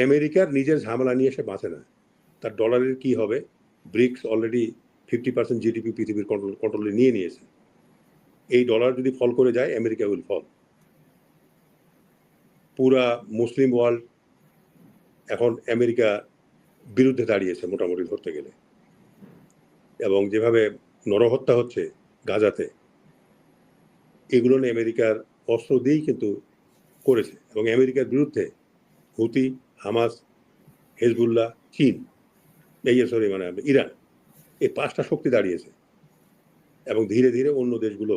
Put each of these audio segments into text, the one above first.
আমেরিকার নিজের ঝামেলা নিয়ে সে বাঁচে না। তার ডলারের কি হবে? ব্রিক্স অলরেডি 50% জিডিপি পৃথিবীর কন্ট্রোলে নিয়ে নিয়েছে। এই ডলার যদি ফল করে যায়, আমেরিকা উইল ফল। পুরা মুসলিম ওয়ার্ল্ড এখন আমেরিকা বিরুদ্ধে দাঁড়িয়েছে মোটামুটি ধরতে গেলে। এবং যেভাবে নরহত্যা হচ্ছে গাজাতে, এগুলো নিয়ে আমেরিকার অস্ত্র দিয়েই কিন্তু করেছে। এবং আমেরিকার বিরুদ্ধে হুতি, হামাস, হেজবুল্লাহ, চীন, ইরান, এই 5টা শক্তি দাঁড়িয়েছে। এবং ধীরে ধীরে অন্য দেশগুলো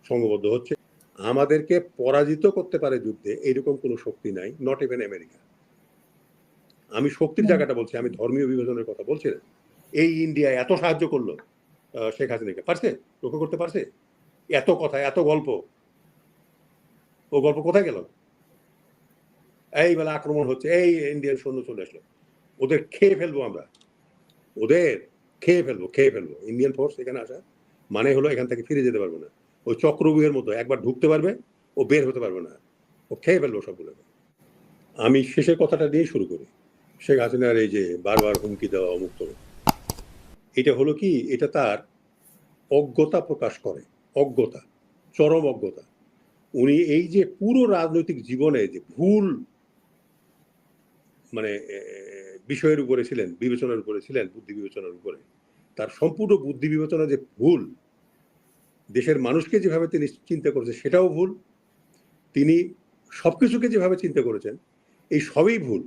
সংঘবদ্ধ হচ্ছে। আমাদেরকে পরাজিত করতে পারে যুদ্ধে এরকম কোনো শক্তি নাই, নট ইভেন আমেরিকা। আমি শক্তির জায়গাটা বলছি, আমি ধর্মীয় বিভাজনের কথা বলছি না। এই ইন্ডিয়া এত সাহায্য করলো শেখ হাসিনাকে, পারছে? লক্ষ্য করতে পারছে? এত কথা, এত গল্প, ও গল্প কোথায় গেল? এই বেলা আক্রমণ হচ্ছে, এই ইন্ডিয়ান সৈন্য চলে আসলো, ওদের খেয়ে ফেলবো আমরা, ওদের খেয়ে ফেলবো। ইন্ডিয়ান ফোর্স এখানে আসা মানে হলো এখান থেকে ফিরে যেতে পারবে না। ওই চক্রব্যূহের মতো একবার ঢুকতে পারবে, ও বের হতে পারবে না, ও খেয়ে ফেলবো সবগুলো। আমি শেষের কথাটা দিয়ে শুরু করি। শেখ হাসিনার এই যে বারবার হুমকি দেওয়া অমুক্ত, এটা হলো কি, এটা তার অজ্ঞতা প্রকাশ করে। অজ্ঞতা, চরম অজ্ঞতা। উনি এই যে পুরো রাজনৈতিক জীবনে যে ভুল মানে বিষয়ের উপরে ছিলেন, বিবেচনার উপরে ছিলেন, বুদ্ধি বিবেচনার উপরে, তার সম্পূর্ণ বুদ্ধি বিবেচনা যে ভুল, দেশের মানুষকে যেভাবে তিনি চিন্তা করেছেন সেটাও ভুল, তিনি সবকিছুকে যেভাবে চিন্তা করেছেন এই সবই ভুল।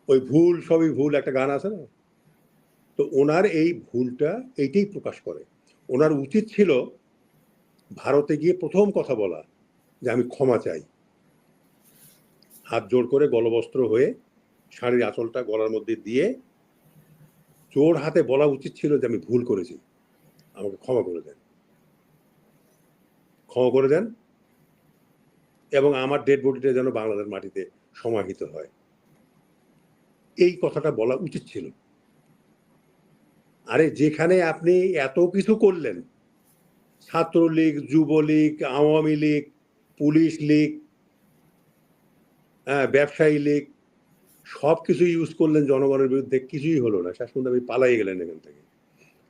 ওই ভুল সবই ভুল একটা গান আছে না? তো ওনার এই ভুলটা এইটাই প্রকাশ করে। ওনার উচিত ছিল ভারতে গিয়ে প্রথম কথা বলা যে আমি ক্ষমা চাই, হাত জোড় করে গলবস্ত্র হয়ে শাড়ির আঁচলটা গলার মধ্যে দিয়ে জোর হাতে বলা উচিত ছিল যে আমি ভুল করেছি, আমাকে ক্ষমা করে দেন, ক্ষমা করে দেন, এবং আমার ডেড বডিটা যেন বাংলাদেশ মাটিতে সমাহিত হয়। এই কথাটা বলা উচিত ছিল। আরে যেখানে আপনি এত কিছু করলেন, ছাত্রলীগ, যুবলীগ, আওয়ামী লীগ, পুলিশ লীগ, ব্যবসায়ী লীগ, সব কিছু ইউজ করলেন জনগণের বিরুদ্ধে, কিছুই হলো না, শেষ পর্যন্ত আপনি পালাই গেলেন এখান থেকে।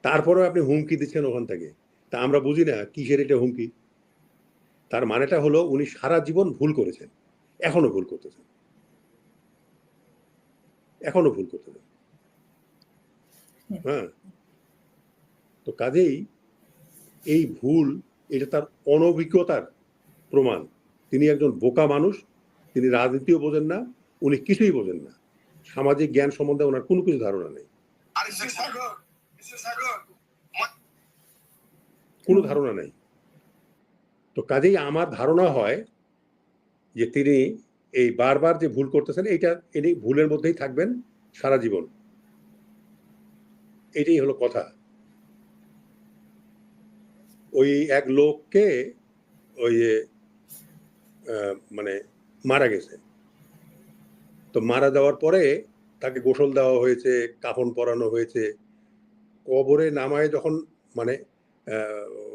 তারপরেও আপনি হুমকি দিচ্ছেন ওখান থেকে। তা আমরা বুঝি না কিসের এটা হুমকি। তার মানেটা হলো উনি সারা জীবন ভুল করেছেন, এখনো ভুল করতেছেন, এখনো ভুল করতেছেন। হ্যাঁ, তো কাজেই এই ভুল, এটা তার অনভিজ্ঞতার প্রমাণ। তিনি একজন বোকা মানুষ, তিনি রাজনীতিও বোঝেন না, উনি কিছুই বোঝেন না, সামাজিক জ্ঞান সম্বন্ধে ওনার কোনো কিছু ধারণা নেই, কোনো ধারণা নেই। তো কাজেই আমার ধারণা হয় যে তিনি এই বারবার যে ভুল করতেছেন, এইটা ইনি ভুলের মধ্যেই থাকবেন সারা জীবন, এটাই হলো কথা। ওই এক লোককে ওই মানে মারা গেছে, তো মারা যাওয়ার পরে তাকে গোসল দেওয়া হয়েছে, কাফন পরানো হয়েছে, কবরে নামায় যখন মানে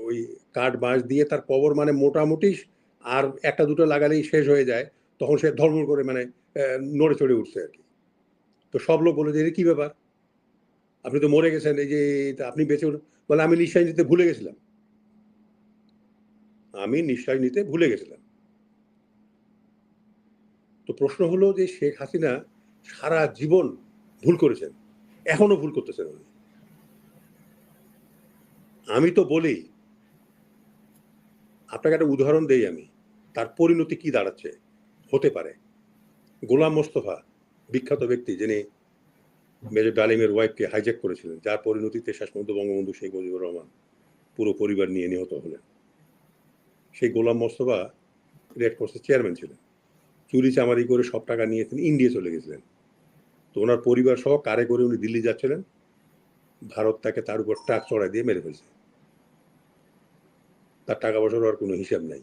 ওই কাঠ বাঁশ দিয়ে তার কবর মানে মোটামুটি আর একটা দুটো লাগালেই শেষ হয়ে যায়, তখন সে ধর্ম করে মানে নড়ে চড়ে উঠছে আর কি। তো সব লোক বলে যে কি ব্যাপার, আপনি তো মরে গেছেন, এই যে আপনি বেঁচে উঠেন। বলে আমি নিঃশ্বাস নিতে ভুলে গেছিলাম, আমি নিঃশ্বাস নিতে ভুলে গেছিলাম। তো প্রশ্ন হলো যে শেখ হাসিনা সারা জীবন ভুল করেছেন, এখনো ভুল করতেছেন উনি। আমি তো বলি, আপনাকে একটা উদাহরণ দেই আমি, তার পরিণতি কি দাঁড়াচ্ছে হতে পারে। গোলাম মোস্তফা, বিখ্যাত ব্যক্তি যিনি মেজর ডালিমের ওয়াইফকে হাইজ্যাক করেছিলেন, যার পরিণতিতে শেষ পর্যন্ত বঙ্গবন্ধু শেখ মুজিবুর রহমান পুরো পরিবার নিয়ে নিহত হলেন। সেই গোলাম মোস্তফা রেড ক্রসের চেয়ারম্যান ছিলেন, চুরি চামারি করে সব টাকা নিয়ে তিনি ইন্ডিয়া চলে গেছিলেন। তো ওনার পরিবার সহ কারে করে উনি দিল্লি যাচ্ছিলেন, ভারত তাকে তার উপর ট্রাক চড়াই দিয়ে মেরে ফেলছে। তার টাকা পয়সার আর কোনো হিসাব নাই।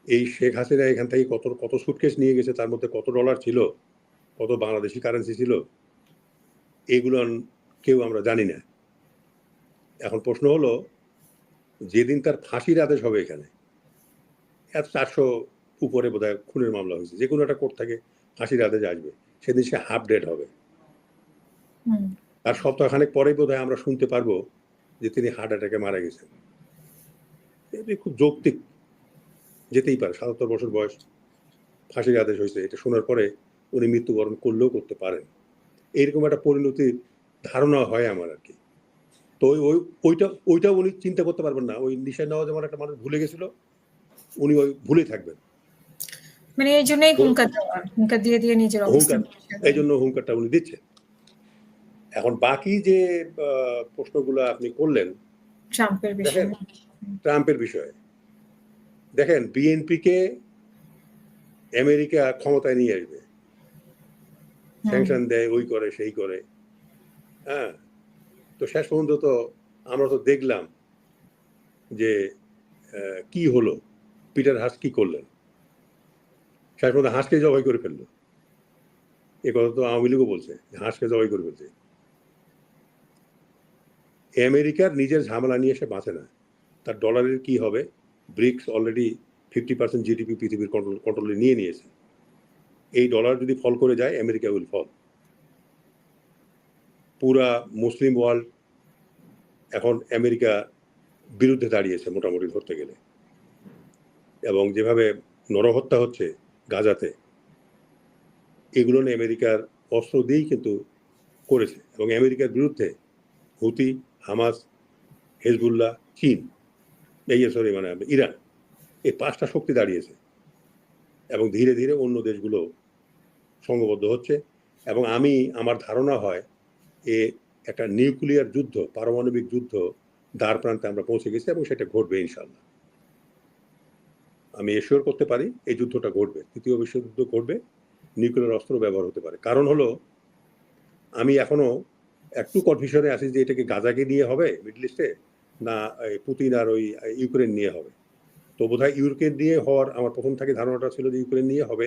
এই শেখ হাসিনা এখান থেকে কত কত সুটকেস নিয়ে গেছে, তার মধ্যে কত ডলার ছিল, কত বাংলাদেশি কারেন্সি ছিল, এগুলো কেউ আমরা জানি না। এখন প্রশ্ন হলো, যেদিন তার ফাঁসির আদেশ হবে এখানে, 400 উপরে বোধহয় খুনের মামলা হয়েছে, যে কোনো একটা কোর্ট থেকে ফাঁসির আদেশ আসবে, সেদিন সে হাফ ডেড হবে। আর সপ্তাহখানেক পরেই বোধহয় আমরা শুনতে পারবো যে তিনি হার্ট অ্যাটাকে মারা গেছেন। এটি খুব যৌক্তিক, যেতেই পারে। ৭৭ বছর বয়স, ফাঁসির আদেশ হয়েছে, এটা শোনার পরে উনি মৃত্যুবরণ করলেও করতে পারেন। এইরকম একটা পরিণতির ধারণা হয় আমার আর কি। তো ওইটা উনি চিন্তা করতে পারবেন না। ওই নিশা নেওয়া যেমন একটা মানুষ ভুলে গেছিল, উনি ওই ভুলেই থাকবেন। মানে এই জন্যই হুঙ্কার দিয়ে নিজের অবস্থান, এই জন্য হুঙ্কারটা উনি দিচ্ছেন। এখন বাকি যে প্রশ্নগুলো আপনি করলেন ট্রাম্পের বিষয়ে, দেখেন বিএনপিকে আমেরিকা ক্ষমতায় নিয়ে আসবে, স্যাংশন দেয়, ওই করে সেই করে। হ্যাঁ, তো শেষ পর্যন্ত তো আমরা তো দেখলাম যে কি হলো, পিটার হাস কি করলেন, শেষ পর্যন্ত হাঁসকে জবাই করে ফেললো। এ কথা তো আওয়ামী লীগও বলছে, হাঁসকে জবাই করে ফেলছে। আমেরিকার নিজের ঝামেলা নিয়ে এসে বাঁচে না। তার ডলারের কি হবে? ব্রিক্স অলরেডি 50% জিডিপি পৃথিবীর কন্ট্রোলে নিয়ে নিয়েছে। এই ডলার যদি ফল করে যায়, আমেরিকা উইল ফল। পুরা মুসলিম ওয়ার্ল্ড এখন আমেরিকা বিরুদ্ধে দাঁড়িয়েছে মোটামুটি ধরতে গেলে। এবং যেভাবে নরহত্যা হচ্ছে গাজাতে, এগুলো নিয়ে আমেরিকার অস্ত্র দিয়েই কিন্তু করেছে। এবং আমেরিকার বিরুদ্ধে হুতি, হামাস, হেজবুল্লাহ, চীন, মানে ইরান, এই 5টা শক্তি দাঁড়িয়েছে। এবং ধীরে ধীরে অন্য দেশগুলো সংঘবদ্ধ হচ্ছে। এবং আমার ধারণা হয় একটা নিউক্লিয়ার যুদ্ধ, পারমাণবিক যুদ্ধ দ্বার প্রান্তে আমরা পৌঁছে গেছি, এবং সেটা ঘটবে ইনশাল্লাহ। আমি এশিওর করতে পারি এই যুদ্ধটা ঘটবে, তৃতীয় বিশ্বযুদ্ধ ঘটবে, নিউক্লিয়ার অস্ত্র ব্যবহার হতে পারে। কারণ হলো, আমি এখনো একটু কনফিউশনে আছি যে এটাকে গাজাকে নিয়ে হবে মিডল ইস্টে, না পুতিন আর ওই ইউক্রেন নিয়ে হবে। তো বোধহয় ইউক্রেন নিয়ে হওয়ার আমার প্রথম থেকে ধারণাটা ছিল যে ইউক্রেন নিয়ে হবে।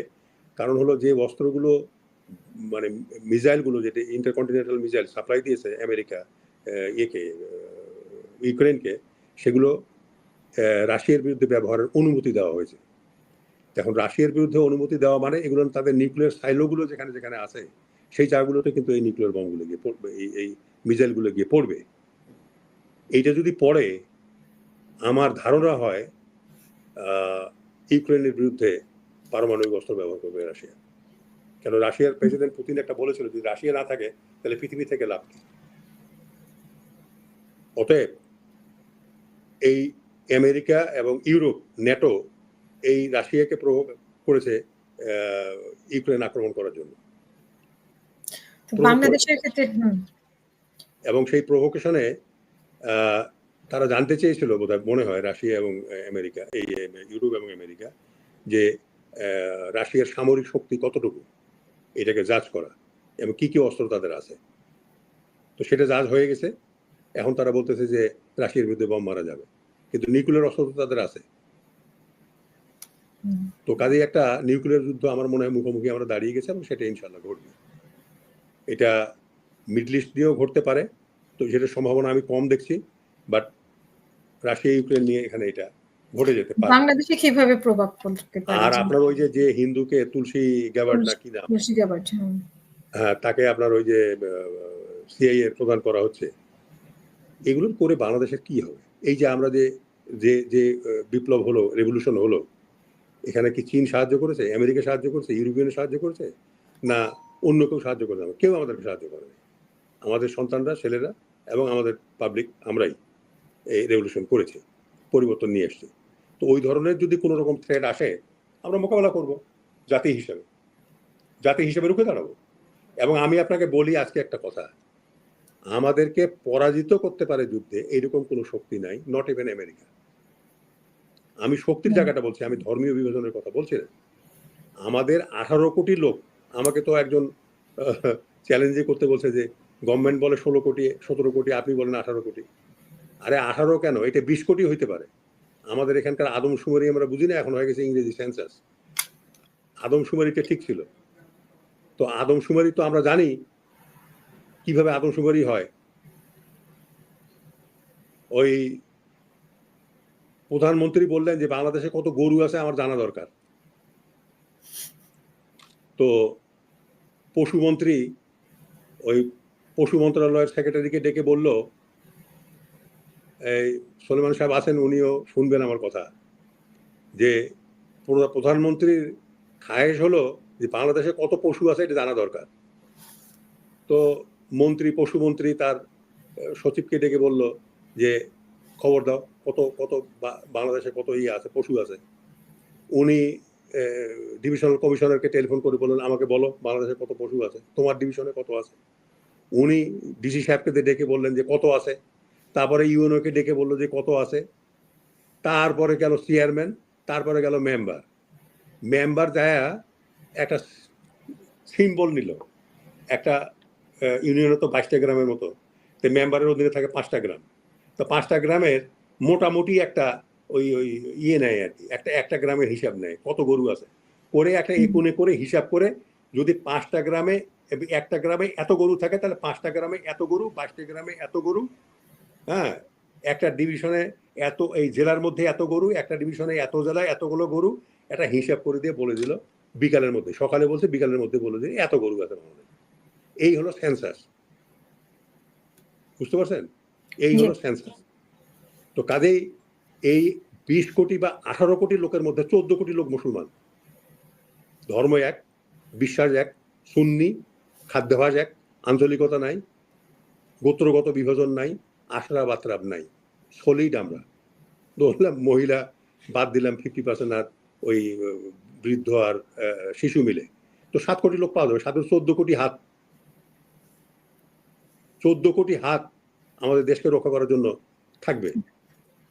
কারণ হলো, যে অস্ত্রগুলো, মানে মিসাইলগুলো, যেটা ইন্টারকন্টিনেন্টাল মিসাইল সাপ্লাই দিয়েছে আমেরিকা ইউক্রেনকে, সেগুলো রাশিয়ার বিরুদ্ধে ব্যবহারের অনুমতি দেওয়া হয়েছে। এখন রাশিয়ার বিরুদ্ধে অনুমতি দেওয়া মানে এগুলো তাদের নিউক্লিয়ার সাইলোগুলো যেখানে যেখানে আছে, সেই জায়গাগুলোতে কিন্তু এই নিউক্লিয়ার বমগুলো গিয়ে পড়বে, এই মিসাইলগুলো গিয়ে পড়বে। এইটা যদি পড়ে, আমার ধারণা হয় ইউক্রেনের বিরুদ্ধে পারমাণবিক অস্ত্র ব্যবহার করবে রাশিয়া। কেন, রাশিয়ার প্রেসিডেন্ট পুতিন একটা বলেছিল, যদি রাশিয়া না থাকে তাহলে পৃথিবী থেকে লাভ কি। অতএব এই আমেরিকা এবং ইউরোপ, ন্যাটো এই রাশিয়াকে প্রভোক করেছে ইউক্রেন আক্রমণ করার জন্য। বাংলাদেশের ক্ষেত্রে এবং সেই প্রভোকেশনে তারা জানতে চেয়েছিল, বোধহয় মনে হয় রাশিয়া এবং আমেরিকা, এই ইউরোপ এবং আমেরিকা, যে রাশিয়ার সামরিক শক্তি কতটুকু, এটাকে জাজ করা, এবং কি কি অস্ত্র তাদের আছে। তো সেটা জাজ হয়ে গেছে। এখন তারা বলতেছে যে রাশিয়ার বিরুদ্ধে বম মারা যাবে, কিন্তু নিউক্লিয়ার অস্ত্র তো তাদের আছে। তো কাজেই একটা নিউক্লিয়ার যুদ্ধ আমার মনে হয় মুখোমুখি আমরা দাঁড়িয়ে গেছে, এবং সেটা ইনশাল্লাহ ঘটবে। এটা মিডল ইস্ট দিয়েও ঘটতে পারে, তো সেটার সম্ভাবনা আমি কম দেখছি, বাট রাশিয়া ইউক্রেন নিয়ে এখানে এটা ঘটে যেতে পারে। বাংলাদেশে কিভাবে প্রভাব পড়তে পারে? আর আপনার ওই যে হিন্দুকে তুলসী গ্যাবার্ড না কি নাম, হ্যাঁ, তাকে আপনার ওই যে সিআইএ এর প্রদান করা হচ্ছে, এগুলোর করে বাংলাদেশের কি হবে? এই যে আমরা যে বিপ্লব হলো, রেভলিউশন হলো, এখানে কি চীন সাহায্য করেছে, আমেরিকা সাহায্য করেছে, ইউরোপিয়ান সাহায্য করেছে, না অন্য কেউ সাহায্য করেছে? কেউ আমাদেরকে সাহায্য করে। আমাদের সন্তানরা, ছেলেরা এবং আমাদের পাবলিক, আমরাই এই রেভলিউশন করেছি, পরিবর্তন নিয়ে এসছি। তো ওই ধরনের যদি কোনো রকম থ্রেট আসে, আমরা মোকাবেলা করব জাতি হিসেবে রুখে দাঁড়াবো। এবং আমি আপনাকে বলি আজকে একটা কথা, আমাদেরকে পরাজিত করতে পারে যুদ্ধে এরকম কোনো শক্তি নাই, নট ইভেন আমেরিকা। আমি শক্তির জায়গাটা বলছি, আমি ধর্মীয় বিভাজনের কথা বলছি না। আমাদের 18 কোটি লোক, আমাকে তো একজন চ্যালেঞ্জ করতে বলছে যে গভর্নমেন্ট বলে 16 কোটি 17 কোটি, আপনি বলেন 18 কোটি। আরে 18 কেন, এটা 20 কোটি হইতে পারে। আমাদের এখানকার আদমশুমারি আমরা বুঝি না, এখন হয়ে গেছে ইংরেজি সেন্সাস। আদমশুমারিটা ঠিক ছিল। তো আদমশুমারি তো আমরা জানি কিভাবে আদমশুমারি হয়। ওই প্রধানমন্ত্রী বললেন যে বাংলাদেশে কত গরু আছে আমার জানা দরকার। তো পশুমন্ত্রী ওই পশু মন্ত্রণালয়ের সেক্রেটারিকে ডেকে বলল, এই সলেমান সাহেব আছেন, উনিও শুনবেন আমার কথা, যে প্রধানমন্ত্রীর খায়েশ হলো যে বাংলাদেশে কত পশু আছে এটা জানা দরকার। তো পশুমন্ত্রী তার সচিবকে ডেকে বলল যে খবর দাও কত কত বাংলাদেশে কত আছে, পশু আছে। উনি ডিভিশনাল কমিশনারকে টেলিফোন করে বললেন, আমাকে বলো বাংলাদেশে কত পশু আছে, তোমার ডিভিশনে কত আছে। উনি ডিসি সাহেবকে ডেকে বললেন যে কত আছে। তারপরে ইউএনওকে ডেকে বললো যে কত আছে। তারপরে গেল চেয়ারম্যান, তারপরে গেল মেম্বার যায় একটা সিম্বল নিল। একটা ইউনিয়নে তো 22টা গ্রামের মতো, তো মেম্বারের অধীনে থাকে 5টা গ্রাম। তো 5টা গ্রামের মোটামুটি একটা ওই ওই নেয় আর কি, একটা গ্রামের হিসাব নেয় কত গরু আছে করে, একটা একুনে করে হিসাব করে, যদি 5টা গ্রামে একটা গ্রামে এত গরু থাকে তাহলে 5টা গ্রামে এত গরু, 22টা গ্রামে এত গরু। হ্যাঁ, একটা ডিভিশনে এত, এই জেলার মধ্যে এত গরু, একটা ডিভিশনে এত জেলায় এতগুলো গরু, একটা হিসাব করে দিয়ে বলে দিল বিকালের মধ্যে। সকালে বলছে, বিকালের মধ্যে বলে দিল এত গরু আছে বাংলাদেশে। এই হলো সেন্সাস, বুঝতে পারছেন? এই হলো সেন্সাস। তো কাজেই এই 20 কোটি বা 18 কোটি লোকের মধ্যে 14 কোটি লোক মুসলমান, ধর্ম এক, বিশ্বাস এক, সুন্নি, খাদ্যাভ্যাস এক, আঞ্চলিকতা নাই, গোত্রগত বিভাজন নাই, আশরা বাতরাব নাই, সলিড আমরা। ধরলাম মহিলা বাদ দিলাম 50%, আর ওই বৃদ্ধ আর শিশু মিলে তো 7 কোটি লোক পাওয়া যাবে। 14 কোটি হাত, 14 কোটি হাত আমাদের দেশকে রক্ষা করার জন্য থাকবে।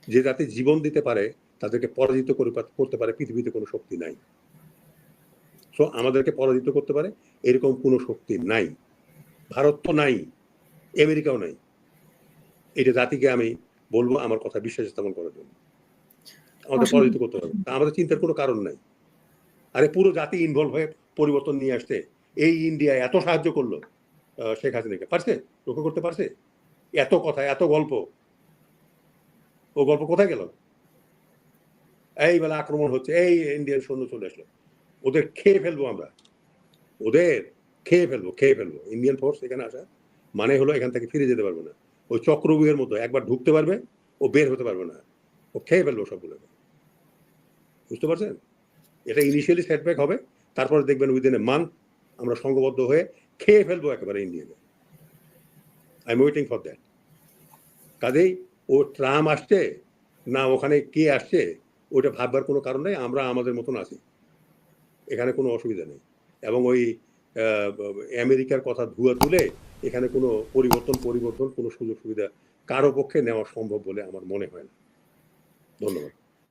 যে যাতে জীবন দিতে পারে, তাদেরকে পরাজিত করতে পারে পৃথিবীতে কোনো শক্তি নাই। সো আমাদেরকে পরাজিত করতে পারে এরকম কোনো শক্তি নাই। ভারত তো নাই, আমেরিকাও নাই। এটা জাতিকে আমি বলবো আমার কথা বিশ্বাস স্থাপন করার জন্য আমাদের পরাজিত করতে হবে। আমাদের চিন্তার কোনো কারণ নাই। আরে পুরো জাতি ইনভলভ হয়ে পরিবর্তন নিয়ে আসতে এই ইন্ডিয়া এত সাহায্য করলো শেখ হাসিনাকে, পারছে? লক্ষ্য করতে পারছে? এত কথা, এত গল্প, ও গল্প কোথায় গেল? এই বেলা আক্রমণ হচ্ছে, এই ইন্ডিয়ান সৈন্য চলে আসলো, ওদের খেয়ে ফেলবো আমরা, ওদের খেয়ে ফেলবো। ইন্ডিয়ান ফোর্স এখানে আসা মানে হলো এখান থেকে ফিরে যেতে পারবে না। ওই চক্রব্যূহের মতো একবার ঢুকতে পারবে, ও বের হতে পারবে না, ও খেয়ে ফেলবো সবগুলো। বুঝতে পারছেন? এটা ইনিশিয়ালি সেটব্যাক হবে, তারপরে দেখবেন উইদিন এ মান্থ আমরা সংঘবদ্ধ হয়ে খেয়ে ফেলবো একেবারে ইন্ডিয়াকে। I am waiting for that. কাজেই ও ট্রাম আসছে না ওখানে কে আসছে ওটা ভাববার কোনো কারণ নেই। আমরা আমাদের মতন আছি, এখানে কোনো অসুবিধা নেই। এবং ওই আমেরিকার কথা ধুয়া তুলে এখানে কোনো পরিবর্তন কোনো সুযোগ সুবিধা কারো পক্ষে নেওয়া সম্ভব বলে আমার মনে হয় না। ধন্যবাদ।